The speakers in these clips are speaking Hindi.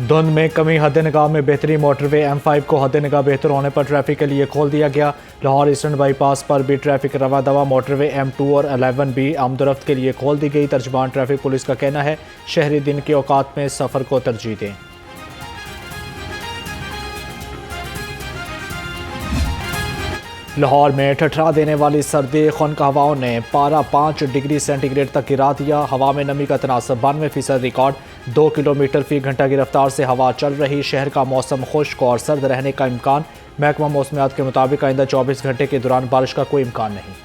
धुंध में कमी, हद निगाह में बेहतरी। मोटरवे M5 को हद निगाह बेहतर होने पर ट्रैफिक के लिए खोल दिया गया। लाहौर ईस्टर्न बाईपास पर भी ट्रैफिक रवा दवा। मोटरवे M2 और 11 भी आमदोरफ्त के लिए खोल दी गई। तर्जमान ट्रैफिक पुलिस का कहना है शहरी दिन के औकात में सफ़र को तरजीह दें। लाहौर में ठठरा देने वाली सर्दी खुनक हवाओं ने पारा 5 डिग्री सेंटीग्रेड तक गिरा दिया। हवा में नमी का तनासब 92% रिकॉर्ड। 2 किलोमीटर फी घंटा की रफ्तार से हवा चल रही। शहर का मौसम खुश्क और सर्द रहने का इम्कान। महकमा मौसमियात के मुताबिक आइंदा 24 घंटे के दौरान बारिश का कोई इम्कान नहीं।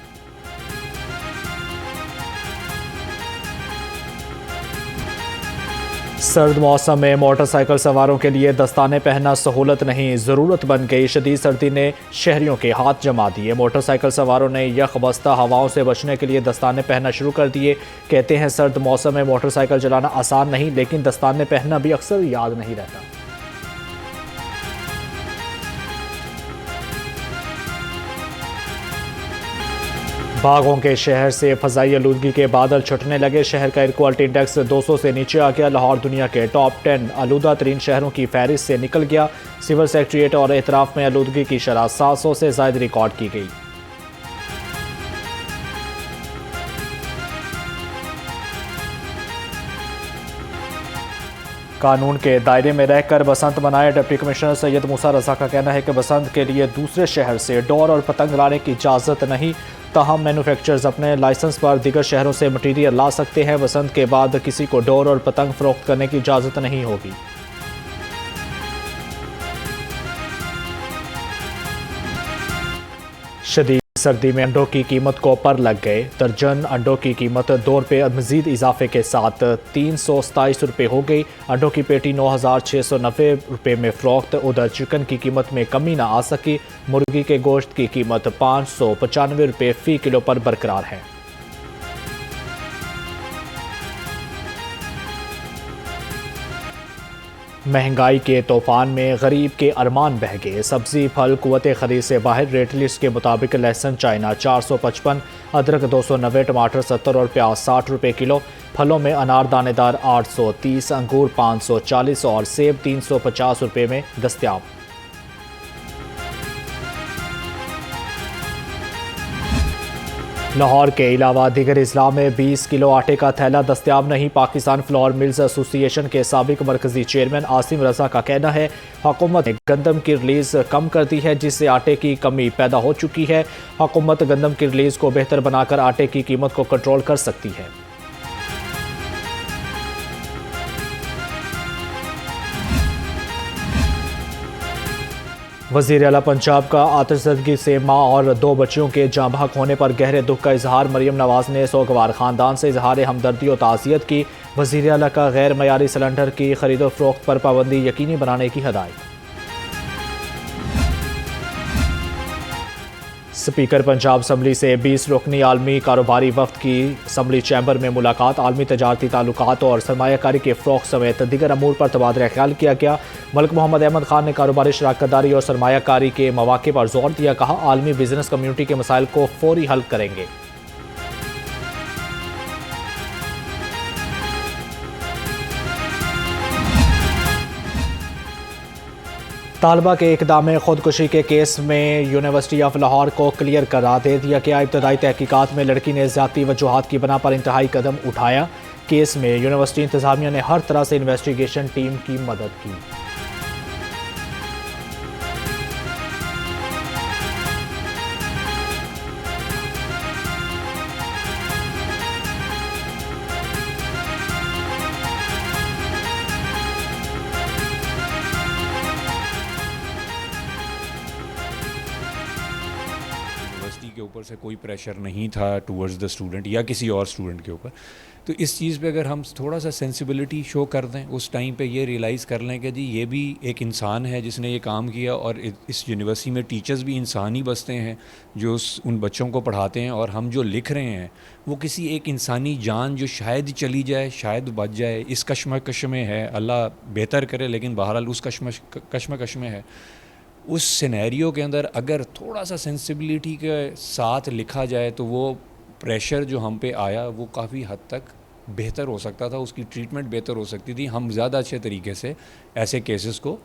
सर्द मौसम में मोटरसाइकिल सवारों के लिए दस्ताने पहनना सहूलत नहीं, ज़रूरत बन गई। शदीद सर्दी ने शहरियों के हाथ जमा दिए। मोटरसाइकिल सवारों ने यख बस्ता हवाओं से बचने के लिए दस्ताने पहनना शुरू कर दिए। कहते हैं सर्द मौसम में मोटरसाइकिल चलाना आसान नहीं, लेकिन दस्ताने पहनना भी अक्सर याद नहीं रहता। बागों के शहर से फ़ज़ाई आलूदगी के बादल छुटने लगे। शहर का एयर क्वालिटी इंडेक्स 200 से नीचे आ गया। लाहौर दुनिया के टॉप 10 आलूदा तरीन शहरों की फहरिस्त से निकल गया। सिविल सेक्रेटरीट और एतराफ़ में आलूदगी की शरह 700 से ज़ायद रिकॉर्ड की गई। कानून के दायरे में रहकर बसंत मनाए। डिप्टी कमिश्नर सैयद मूसा रजा का कहना है कि बसंत के लिए दूसरे शहर से डोर और पतंग लाने की इजाज़त नहीं। ताहम मैन्युफैक्चरर्स अपने लाइसेंस पर दीगर शहरों से मटीरियल ला सकते हैं। बसंत के बाद किसी को डोर और पतंग फरोख्त करने की इजाज़त नहीं होगी। शदीद सर्दी में अंडों की कीमत को पर लग गए। दर्जन अंडों की कीमत 2 रुपये मजीद इजाफे के साथ 327 रुपये हो गई। अंडों की पेटी 9690 रुपये में फ़रोख्त। उधर चिकन की कीमत में कमी ना आ सकी। मुर्गी के गोश्त की कीमत 595 रुपये फ़ी किलो पर बरकरार है। महंगाई के तूफान में गरीब के अरमान बह गए। सब्जी फल कुव्वत खरीद से बाहर। रेट लिस्ट के मुताबिक लहसुन चाइना 455, अदरक 290, टमाटर 70 और प्याज 60 रुपये किलो। फलों में अनार दानेदार 830, अंगूर 540 और सेब 350 रुपये में दस्तयाब। लाहौर के अलावा दीगर अजला में 20 किलो आटे का थैला दस्तयाब नहीं। पाकिस्तान फ्लोर मिल्स एसोसिएशन के साबिक मरकजी चेयरमैन आसिम रजा का कहना है हुकूमत ने गंदम की रिलीज़ कम कर दी है, जिससे आटे की कमी पैदा हो चुकी है। हुकूमत गंदम की रिलीज़ को बेहतर बनाकर आटे की कीमत को कंट्रोल कर सकती है। वज़ीर आला पंजाब का आतिशज़दगी से माँ और 2 बच्चियों के जाँ बहक होने पर गहरे दुख का इजहार। मरियम नवाज ने सोगवार ख़ानदान से इजहार हमदर्दी और ताज़ियत की। वज़ीर आला का गैर मयारी सिलेंडर की खरीदो फरोख्त पर पाबंदी यकीनी बनाने की हदायत। स्पीकर पंजाब असम्बली से 20 रुकनी आलमी कारोबारी वफ्द की असम्बली चैम्बर में मुलाकात। आलमी तजारती ताल्लुकात और सरमायाकारी के फ़रोग़ समेत दीगर अमूर पर तबादला ख्याल किया गया। मलिक मोहम्मद अहमद खान ने कारोबारी शराकतदारी और सरमायाकारी के मौक़े पर जोर दिया। कहा आलमी बिजनेस कम्यूनिटी के मसाइल को फौरी हल करेंगे। तालबा के इक़दाम ख़ुदकुशी के केस में यूनिवर्सिटी ऑफ लाहौर को क्लियर करार दे दिया गया। इब्तदाई तहकीकात में लड़की ने ज़्यादती वजूहात की बिना पर इंतहाई कदम उठाया। केस में यूनिवर्सिटी इंतज़ामिया ने हर तरह से इन्वेस्टिगेशन टीम की मदद की। के ऊपर से कोई प्रेशर नहीं था टूवर्ड्स द स्टूडेंट या किसी और स्टूडेंट के ऊपर। तो इस चीज़ पे अगर हम थोड़ा सा सेंसिबिलिटी शो कर दें, उस टाइम पे ये रियलाइज़ कर लें कि जी ये भी एक इंसान है जिसने ये काम किया, और इस यूनिवर्सिटी में टीचर्स भी इंसान ही बसते हैं जो उन बच्चों को पढ़ाते हैं, और हम जो लिख रहे हैं वो किसी एक इंसानी जान जो शायद चली जाए, शायद बच जाए, इस कश्मकश में है। अल्लाह बेहतर करे, लेकिन बहरहाल उस कश्मकश में है। उस सिनेरियो के अंदर अगर थोड़ा सा सेंसिबिलिटी के साथ लिखा जाए तो वो प्रेशर जो हम पे आया वो काफ़ी हद तक बेहतर हो सकता था, उसकी ट्रीटमेंट बेहतर हो सकती थी, हम ज़्यादा अच्छे तरीके से ऐसे केसेस को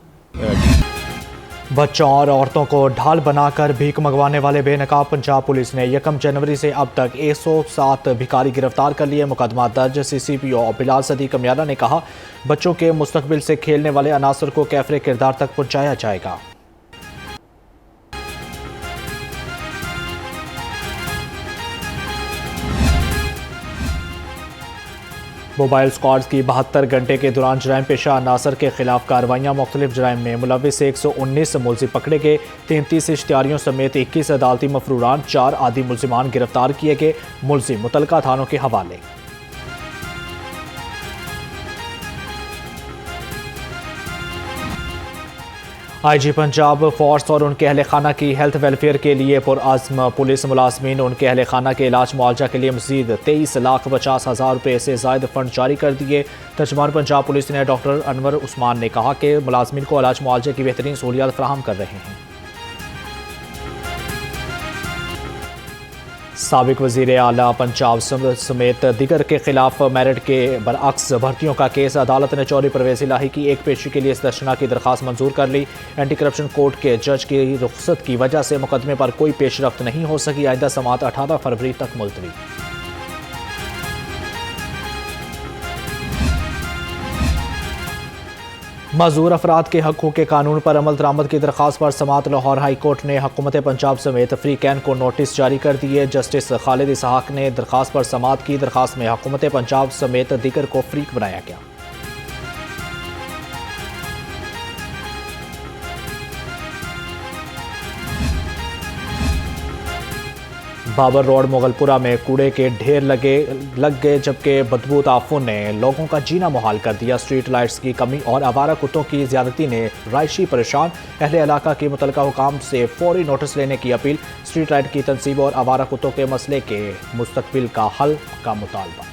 बच्चों और औरतों को ढाल बनाकर भीख मंगवाने वाले बेनकाब पंजाब पुलिस ने 1 जनवरी से अब तक 107 भिखारी गिरफ्तार कर लिए। मुकदमा दर्ज। CCPO बिलाल सदीक कमियाला ने कहा, बच्चों के मुस्तकबिल से खेलने वाले अनासर को कैफरे किरदार तक पहुंचाया जाएगा। मोबाइल स्क्वाड्स की 72 घंटे के दौरान जराइम पेशा अनासर के खिलाफ कार्रवाइयाँ। मुख्तलिफ जराइम में मुलविस 119 मुलजिम पकड़े गए। 33 इश्तिहारियों समेत 21 अदालती मफरूरान, 4 आदि मुलजिमान गिरफ्तार किए गए। मुलजिम मुतलका थानों के हवाले। IG पंजाब फोर्स और उनके अहल खाना की हेल्थ वेलफेयर के लिए पुरअज़्म। पुलिस मुलाजमीन उनके अहल खाना के इलाज मुआवजा के लिए मज़ीद 23,50,000 रुपये से ज़ायद फ़ंड जारी कर दिए। तर्जुमान पंजाब पुलिस ने डॉक्टर अनवर उस्मान ने कहा कि मुलाजमीन को इलाज मुआवजे की बेहतरीन सहूलियात फराहम कर रहे हैं। साबिक वज़ीर आला पंजाब समेत दिगर के खिलाफ मेरिट के बरअक्स भर्तियों का केस। अदालत ने चौधरी परवेज़ इलाही की एक पेशी के लिए इस्तशना की दरख्वास्त मंजूर कर ली। एंटी करप्शन कोर्ट के जज की रुख्सत की वजह से मुकदमे पर कोई पेशरफ्त नहीं हो सकी। आइंदा समाअत 18 फरवरी तक मुलतवी। मजदूर अफराद के हकूक़ के कानून पर अमल दरामद की दरख्वास्त पर समाअत लाहौर हाई कोर्ट ने हुकूमत पंजाब समेत फ्री कैन को नोटिस जारी कर दिए। जस्टिस खालिद इसहाक ने दरख्वास्त पर समाअत की। दरख्वास्त में हुकूमत पंजाब समेत दीगर को फ्रीक बनाया गया। बाबर रोड मुगलपुरा में कूड़े के ढेर लग गए, जबकि बदबू ताफुन ने लोगों का जीना मुहाल कर दिया। स्ट्रीट लाइट्स की कमी और आवारा कुत्तों की ज्यादती ने रायशी परेशान। अहले इलाका की मुतलका हुकाम से फौरी नोटिस लेने की अपील। स्ट्रीट लाइट की तनसीब और आवारा कुत्तों के मसले के मुस्तकबिल का हल का मुतालबा।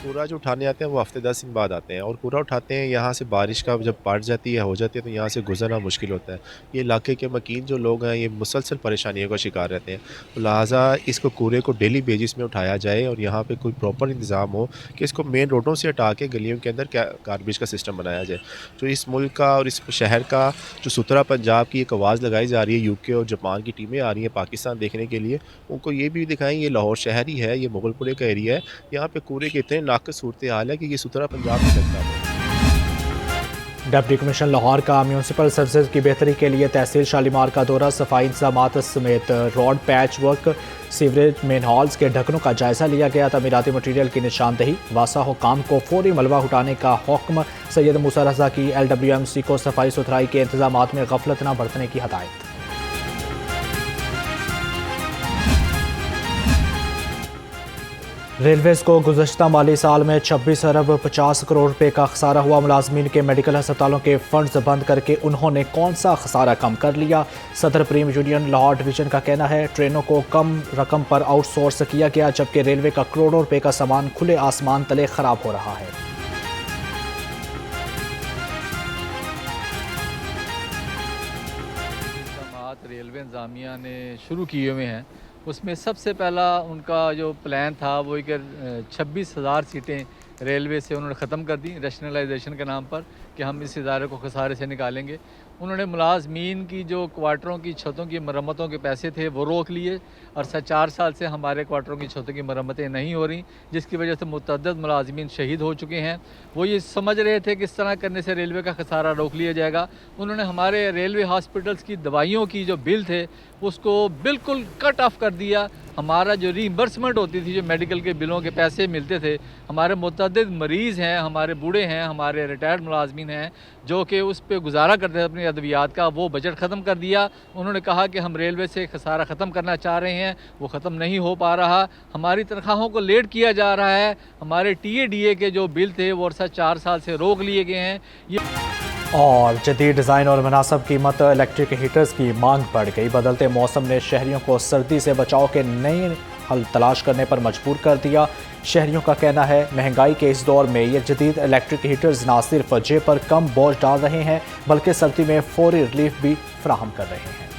कूड़ा जो उठाने आते हैं वो हफ्ते 10 दिन बाद आते हैं और कूड़ा उठाते हैं। यहाँ से बारिश का जब पड़ जाती है हो जाती है तो यहाँ से गुजरना मुश्किल होता है। ये इलाके के मकीन जो लोग हैं ये मुसलसल परेशानियों का शिकार रहते हैं। तो लिहाजा इसको कूड़े को डेली बेसिस में उठाया जाए और यहाँ पे कोई प्रॉपर इंतज़ाम हो कि इसको मेन रोडों से हटा के गलियों के अंदर गार्बेज का सिस्टम बनाया जाए। तो इस मुल्क का और इस शहर का जो सुथरा पंजाब की एक आवाज़ लगाई जा रही है। UK और जापान की टीमें आ रही हैं पाकिस्तान देखने के लिए, उनको ये भी दिखाएं ये लाहौर शहर ही है, ये मुगलपुरे का एरिया है, यहाँ पे कूड़े के इतने नाक़िस सूरत हाल है कि ये सुथरा पंजाब नहीं लगता है। डिप्टी कमिश्नर लाहौर का म्यूनसिपल सर्विसेज की बेहतरी के लिए तहसील शालीमार का दौरा। सफाई इंतजामात समेत road patch work, sewerage main halls के ढक्कनों का जायजा लिया गया। तमीराती मटीरियल की निशानदही। वासा हुकाम को फौरी मलबा उठाने का हुक्म। सैयद मूसा रज़ा की LWMC को सफाई सुथराई के इंतजामात में गफलत न बरतने की हदायत। रेलवेज़ को गुज़श्ता माली साल में 26 अरब 50 करोड़ रुपए का खसारा हुआ। मुलाजमीन के मेडिकल अस्पतालों के फंड्स बंद करके उन्होंने कौन सा खसारा कम कर लिया। सदर प्रीम यूनियन लाहौर डिवीज़न का कहना है ट्रेनों को कम रकम पर आउटसोर्स किया गया, जबकि रेलवे का करोड़ों रुपए का सामान खुले आसमान तले ख़राब हो रहा है। रेलवे इंतज़ामिया ने शुरू किए हुए हैं, उसमें सबसे पहला उनका जो प्लान था वो एक 26,000 सीटें रेलवे से उन्होंने ख़त्म कर दी रैशनलाइजेशन के नाम पर कि हम इस इदारे को खसारे से निकालेंगे। उन्होंने मुलाजमीन की जो क्वार्टरों की छतों की मरम्मतों के पैसे थे वो रोक लिए और 4 साल से हमारे क्वार्टरों की छतों की मरम्मतें नहीं हो रही, जिसकी वजह से मुतअद्दिद मुलाजमीन शहीद हो चुके हैं। वो ये समझ रहे थे कि इस तरह करने से रेलवे का खसारा रोक लिया जाएगा। उन्होंने हमारे रेलवे हॉस्पिटल्स की दवाइयों की जो बिल थे उसको बिल्कुल कट ऑफ कर दिया। हमारा जो रीइंबर्समेंट होती थी, जो मेडिकल के बिलों के पैसे मिलते थे, हमारे मुतअद्दिद मरीज़ हैं, हमारे बूढ़े हैं, हमारे रिटायर्ड मुलाजमीन हैं जो कि उस पर गुजारा करते थे अपनी अद्वियात का, वो बजट ख़त्म कर दिया। उन्होंने कहा कि हम रेलवे से खसारा ख़त्म करना चाह रहे हैं, वो ख़त्म नहीं हो पा रहा। हमारी तनख्वाहों को लेट किया जा रहा है। हमारे TADA के जो बिल थे वो 4 साल से रोक लिए गए हैं। और जदीद डिज़ाइन और मुनासिब कीमत इलेक्ट्रिक हीटर्स की मांग बढ़ गई। बदलते मौसम ने शहरियों को सर्दी से बचाव के नए हल तलाश करने पर मजबूर कर दिया। शहरियों का कहना है महंगाई के इस दौर में ये जदीद इलेक्ट्रिक हीटर्स ना सिर्फ जेब पर कम बोझ डाल रहे हैं बल्कि सर्दी में फौरी रिलीफ भी फराहम कर रहे हैं।